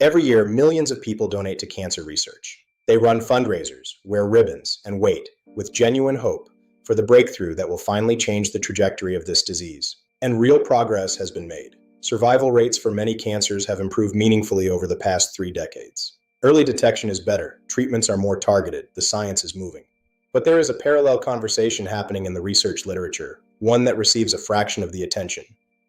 Every year, millions of people donate to cancer research. They run fundraisers, wear ribbons, and wait, with genuine hope, for the breakthrough that will finally change the trajectory of this disease. And real progress has been made. Survival rates for many cancers have improved meaningfully over the past 3 decades. Early detection is better, treatments are more targeted, the science is moving. But there is a parallel conversation happening in the research literature, one that receives a fraction of the attention,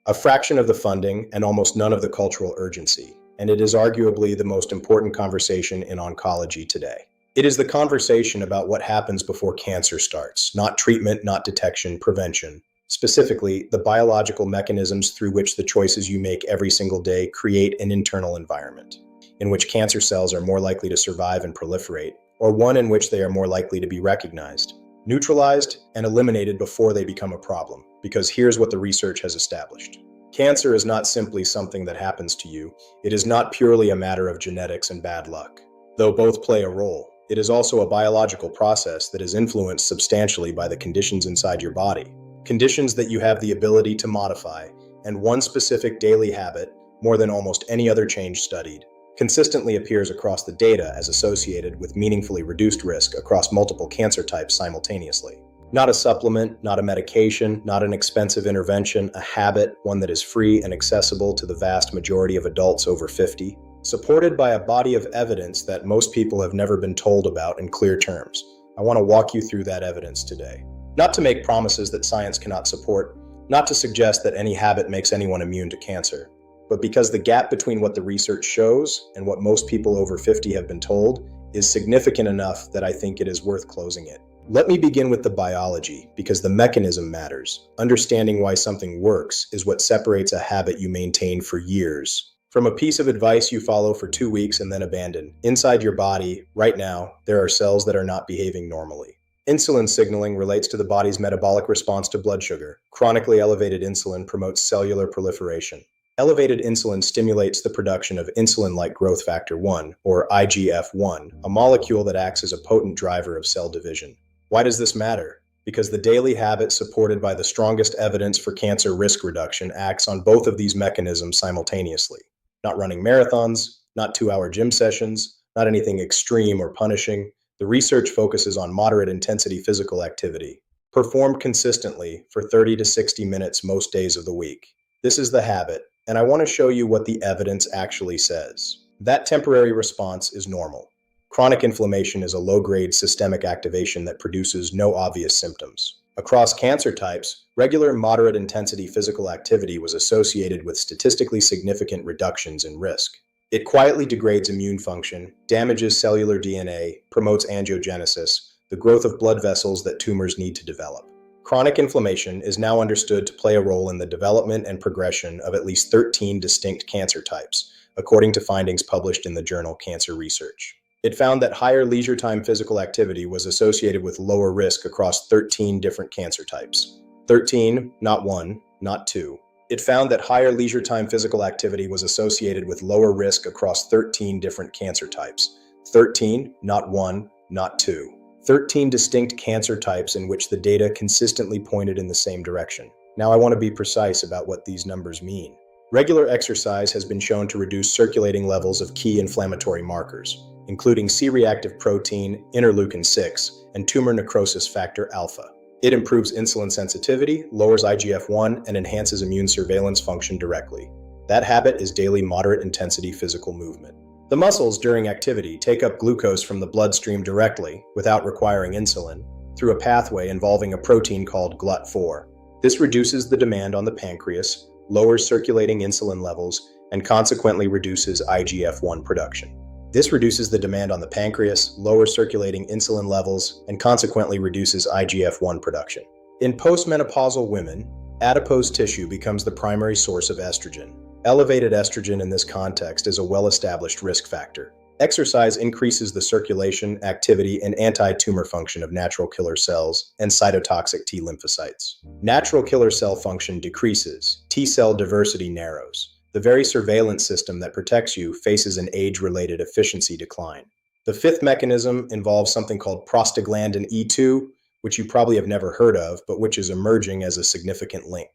a fraction of the funding, and almost none of the cultural urgency. And it is arguably the most important conversation in oncology today. It is the conversation about what happens before cancer starts, not treatment, not detection, prevention. Specifically, the biological mechanisms through which the choices you make every single day create an internal environment, in which cancer cells are more likely to survive and proliferate, or one in which they are more likely to be recognized, neutralized, and eliminated before they become a problem. Because here's what the research has established. Cancer is not simply something that happens to you. It is not purely a matter of genetics and bad luck. Though both play a role, it is also a biological process that is influenced substantially by the conditions inside your body. Conditions that you have the ability to modify, and one specific daily habit, more than almost any other change studied, consistently appears across the data as associated with meaningfully reduced risk across multiple cancer types simultaneously. Not a supplement, not a medication, not an expensive intervention, a habit, one that is free and accessible to the vast majority of adults over 50, supported by a body of evidence that most people have never been told about in clear terms. I want to walk you through that evidence today. Not to make promises that science cannot support, not to suggest that any habit makes anyone immune to cancer, but because the gap between what the research shows and what most people over 50 have been told is significant enough that I think it is worth closing it. Let me begin with the biology, because the mechanism matters. Understanding why something works is what separates a habit you maintain for years from a piece of advice you follow for 2 weeks and then abandon. Inside your body, right now, there are cells that are not behaving normally. Insulin signaling relates to the body's metabolic response to blood sugar. Chronically elevated insulin promotes cellular proliferation. Elevated insulin stimulates the production of insulin-like growth factor 1, or IGF-1, a molecule that acts as a potent driver of cell division. Why does this matter? Because the daily habit supported by the strongest evidence for cancer risk reduction acts on both of these mechanisms simultaneously. Not running marathons, not 2-hour gym sessions, not anything extreme or punishing. The research focuses on moderate intensity physical activity, performed consistently for 30 to 60 minutes most days of the week. This is the habit, and I want to show you what the evidence actually says. That temporary response is normal. Chronic inflammation is a low-grade systemic activation that produces no obvious symptoms. Across cancer types, regular moderate-intensity physical activity was associated with statistically significant reductions in risk. It quietly degrades immune function, damages cellular DNA, promotes angiogenesis, the growth of blood vessels that tumors need to develop. Chronic inflammation is now understood to play a role in the development and progression of at least 13 distinct cancer types, according to findings published in the journal Cancer Research. It found that higher leisure time physical activity was associated with lower risk across 13 different cancer types. 13, not 1, not 2. It found that higher leisure time physical activity was associated with lower risk across 13 different cancer types. 13, not 1, not 2. 13 distinct cancer types in which the data consistently pointed in the same direction. Now I want to be precise about what these numbers mean. Regular exercise has been shown to reduce circulating levels of key inflammatory markers, including C-reactive protein, interleukin-6, and tumor necrosis factor alpha. It improves insulin sensitivity, lowers IGF-1, and enhances immune surveillance function directly. That habit is daily moderate-intensity physical movement. The muscles during activity take up glucose from the bloodstream directly, without requiring insulin, through a pathway involving a protein called GLUT4. This reduces the demand on the pancreas, lowers circulating insulin levels, and consequently reduces IGF-1 production. This reduces the demand on the pancreas, lowers circulating insulin levels, and consequently reduces IGF-1 production. In postmenopausal women, adipose tissue becomes the primary source of estrogen. Elevated estrogen in this context is a well-established risk factor. Exercise increases the circulation, activity, and anti-tumor function of natural killer cells and cytotoxic T lymphocytes. Natural killer cell function decreases, T-cell diversity narrows. The very surveillance system that protects you faces an age-related efficiency decline. The fifth mechanism involves something called prostaglandin E2, which you probably have never heard of, but which is emerging as a significant link.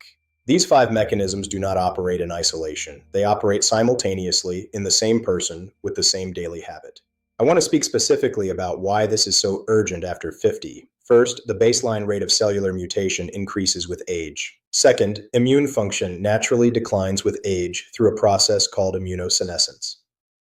These five mechanisms do not operate in isolation. They operate simultaneously in the same person with the same daily habit. I want to speak specifically about why this is so urgent after 50. First, the baseline rate of cellular mutation increases with age. Second, immune function naturally declines with age through a process called immunosenescence.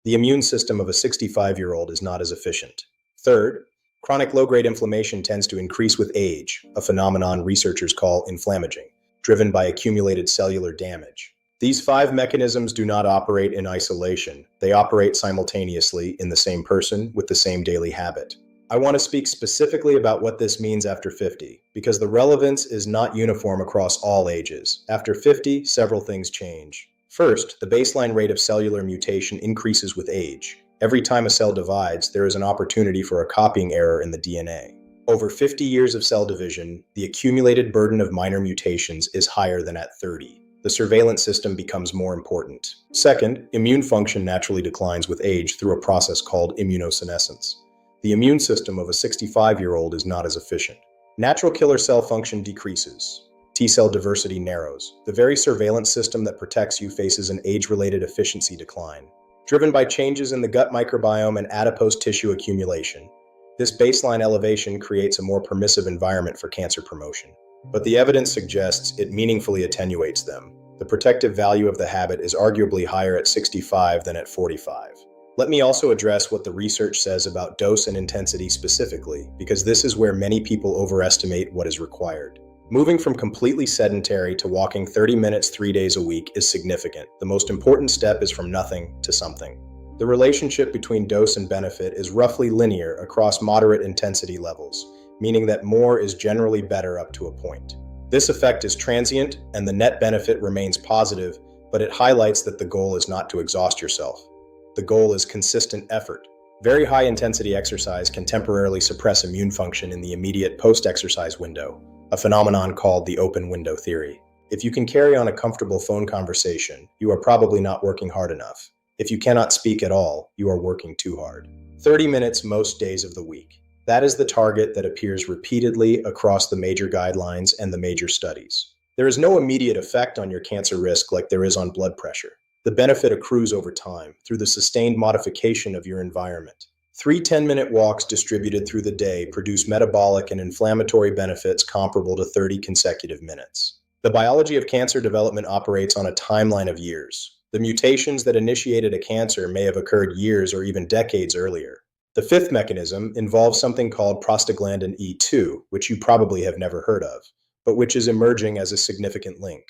The immune system of a 65-year-old is not as efficient. Third, chronic low-grade inflammation tends to increase with age, a phenomenon researchers call inflammaging, driven by accumulated cellular damage. These five mechanisms do not operate in isolation. They operate simultaneously in the same person with the same daily habit. I want to speak specifically about what this means after 50, because the relevance is not uniform across all ages. After 50, several things change. First, the baseline rate of cellular mutation increases with age. Every time a cell divides, there is an opportunity for a copying error in the DNA. Over 50 years of cell division, the accumulated burden of minor mutations is higher than at 30. The surveillance system becomes more important. Second, immune function naturally declines with age through a process called immunosenescence. The immune system of a 65-year-old is not as efficient. Natural killer cell function decreases. T-cell diversity narrows. The very surveillance system that protects you faces an age-related efficiency decline, driven by changes in the gut microbiome and adipose tissue accumulation. This baseline elevation creates a more permissive environment for cancer promotion, but the evidence suggests it meaningfully attenuates them. The protective value of the habit is arguably higher at 65 than at 45. Let me also address what the research says about dose and intensity specifically, because this is where many people overestimate what is required. Moving from completely sedentary to walking 30 minutes 3 days a week is significant. The most important step is from nothing to something. The relationship between dose and benefit is roughly linear across moderate intensity levels, meaning that more is generally better up to a point. This effect is transient, and the net benefit remains positive, but it highlights that the goal is not to exhaust yourself. The goal is consistent effort. Very high-intensity exercise can temporarily suppress immune function in the immediate post-exercise window, a phenomenon called the open window theory. If you can carry on a comfortable phone conversation, you are probably not working hard enough. If you cannot speak at all, you are working too hard. 30 minutes most days of the week. That is the target that appears repeatedly across the major guidelines and the major studies. There is no immediate effect on your cancer risk like there is on blood pressure. The benefit accrues over time through the sustained modification of your environment. 3 10-minute walks distributed through the day produce metabolic and inflammatory benefits comparable to 30 consecutive minutes. The biology of cancer development operates on a timeline of years. The mutations that initiated a cancer may have occurred years or even decades earlier. The fifth mechanism involves something called prostaglandin E2, which you probably have never heard of, but which is emerging as a significant link.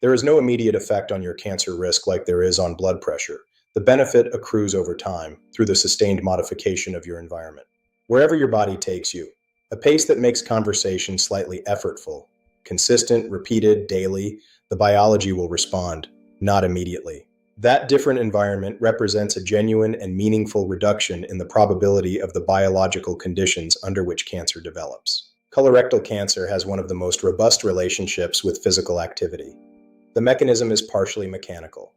There is no immediate effect on your cancer risk like there is on blood pressure. The benefit accrues over time through the sustained modification of your environment. Wherever your body takes you, a pace that makes conversation slightly effortful, consistent, repeated, daily, the biology will respond, not immediately. That different environment represents a genuine and meaningful reduction in the probability of the biological conditions under which cancer develops. Colorectal cancer has one of the most robust relationships with physical activity. The mechanism is partially mechanical.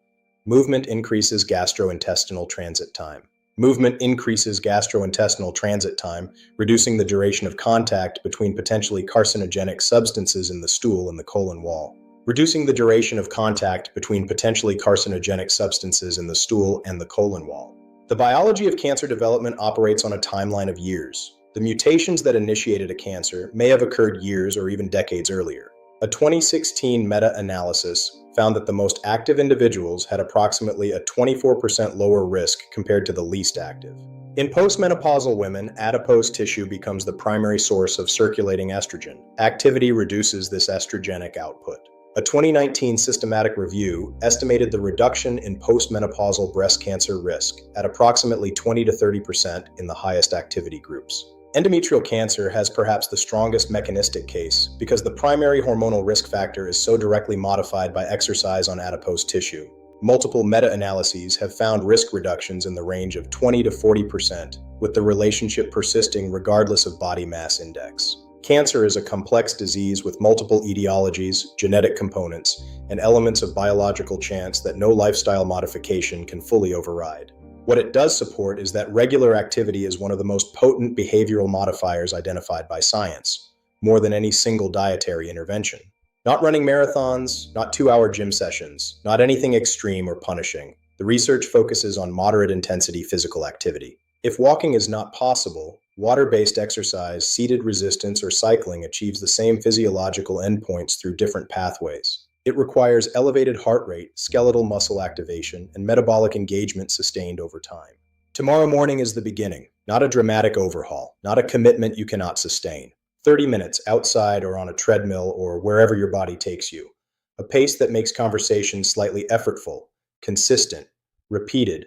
Movement increases gastrointestinal transit time. Movement increases gastrointestinal transit time, reducing the duration of contact between potentially carcinogenic substances in the stool and the colon wall. Reducing the duration of contact between potentially carcinogenic substances in the stool and the colon wall. The biology of cancer development operates on a timeline of years. The mutations that initiated a cancer may have occurred years or even decades earlier. A 2016 meta-analysis found that the most active individuals had approximately a 24% lower risk compared to the least active. In postmenopausal women, adipose tissue becomes the primary source of circulating estrogen. Activity reduces this estrogenic output. A 2019 systematic review estimated the reduction in postmenopausal breast cancer risk at approximately 20 to 30% in the highest activity groups. Endometrial cancer has perhaps the strongest mechanistic case because the primary hormonal risk factor is so directly modified by exercise on adipose tissue. Multiple meta-analyses have found risk reductions in the range of 20 to 40%, with the relationship persisting regardless of body mass index. Cancer is a complex disease with multiple etiologies, genetic components, and elements of biological chance that no lifestyle modification can fully override. What it does support is that regular activity is one of the most potent behavioral modifiers identified by science, more than any single dietary intervention. Not running marathons, not 2-hour gym sessions, not anything extreme or punishing. The research focuses on moderate intensity physical activity. If walking is not possible, water-based exercise, seated resistance, or cycling achieves the same physiological endpoints through different pathways. It requires elevated heart rate, skeletal muscle activation, and metabolic engagement sustained over time. Tomorrow morning is the beginning, not a dramatic overhaul, not a commitment you cannot sustain. 30 minutes outside or on a treadmill or wherever your body takes you. A pace that makes conversation slightly effortful, consistent, repeated,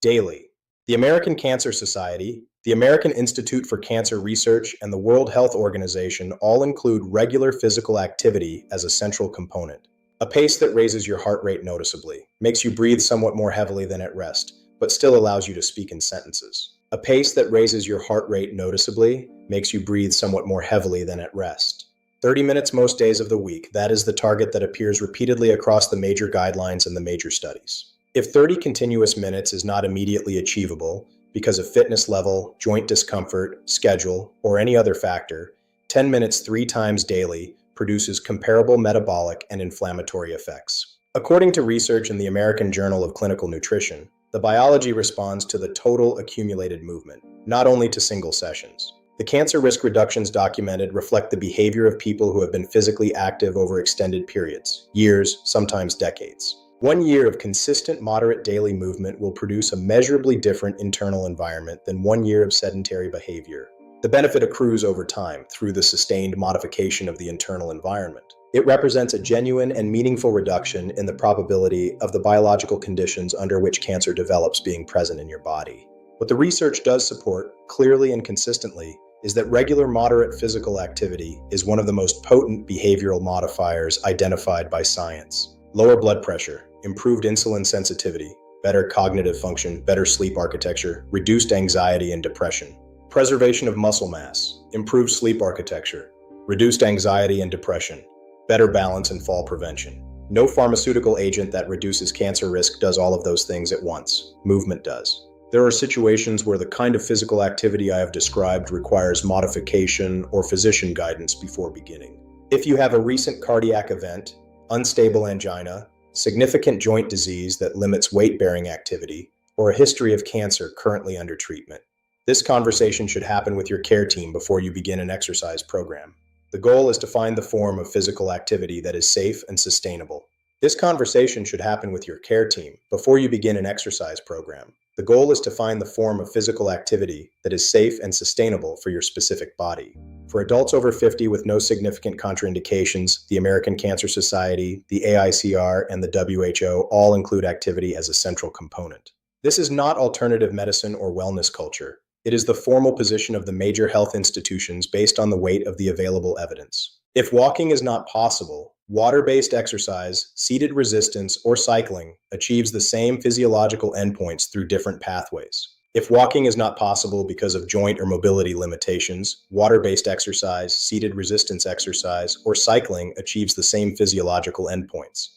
daily. The American Cancer Society, the American Institute for Cancer Research, and the World Health Organization all include regular physical activity as a central component. A pace that raises your heart rate noticeably, makes you breathe somewhat more heavily than at rest, but still allows you to speak in sentences. A pace that raises your heart rate noticeably, makes you breathe somewhat more heavily than at rest. 30 minutes most days of the week, that is the target that appears repeatedly across the major guidelines and the major studies. If 30 continuous minutes is not immediately achievable, because of fitness level, joint discomfort, schedule, or any other factor, 10 minutes 3 times daily produces comparable metabolic and inflammatory effects. According to research in the American Journal of Clinical Nutrition, the biology responds to the total accumulated movement, not only to single sessions. The cancer risk reductions documented reflect the behavior of people who have been physically active over extended periods, years, sometimes decades. 1 year of consistent moderate daily movement will produce a measurably different internal environment than 1 year of sedentary behavior. The benefit accrues over time through the sustained modification of the internal environment. It represents a genuine and meaningful reduction in the probability of the biological conditions under which cancer develops being present in your body. What the research does support, clearly and consistently, is that regular moderate physical activity is one of the most potent behavioral modifiers identified by science. Lower blood pressure, improved insulin sensitivity, better cognitive function, better sleep architecture, reduced anxiety and depression. Preservation of muscle mass, improved sleep architecture, reduced anxiety and depression, better balance and fall prevention. No pharmaceutical agent that reduces cancer risk does all of those things at once. Movement does. There are situations where the kind of physical activity I have described requires modification or physician guidance before beginning. If you have a recent cardiac event, unstable angina, significant joint disease that limits weight-bearing activity, or a history of cancer currently under treatment, this conversation should happen with your care team before you begin an exercise program. The goal is to find the form of physical activity that is safe and sustainable. This conversation should happen with your care team before you begin an exercise program. The goal is to find the form of physical activity that is safe and sustainable for your specific body. For adults over 50 with no significant contraindications, the American Cancer Society, the AICR, and the WHO all include activity as a central component. This is not alternative medicine or wellness culture. It is the formal position of the major health institutions based on the weight of the available evidence. If walking is not possible, water-based exercise, seated resistance, or cycling achieves the same physiological endpoints through different pathways. If walking is not possible because of joint or mobility limitations, water-based exercise, seated resistance exercise, or cycling achieves the same physiological endpoints.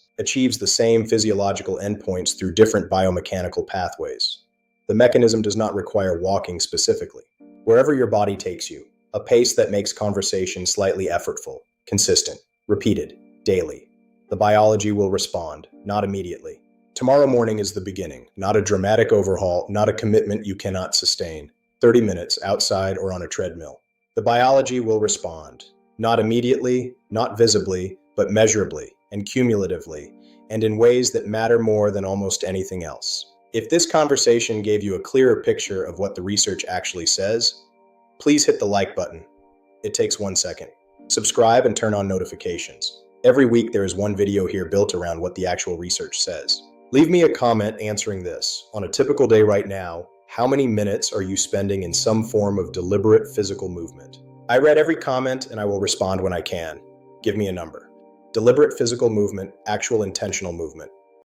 Through different biomechanical pathways. The mechanism does not require walking specifically. Wherever your body takes you, a pace that makes conversation slightly effortful, consistent, repeated, daily. The biology will respond, not immediately. Tomorrow morning is the beginning, not a dramatic overhaul, not a commitment you cannot sustain. 30 minutes outside or on a treadmill. The biology will respond, not immediately, not visibly, but measurably and cumulatively, and in ways that matter more than almost anything else. If this conversation gave you a clearer picture of what the research actually says, please hit the like button. It takes 1 second. Subscribe and turn on notifications. Every week there is one video here built around what the actual research says. Leave me a comment answering this. On a typical day right now, how many minutes are you spending in some form of deliberate physical movement? I read every comment and I will respond when I can. Give me a number. Deliberate physical movement, actual intentional movement.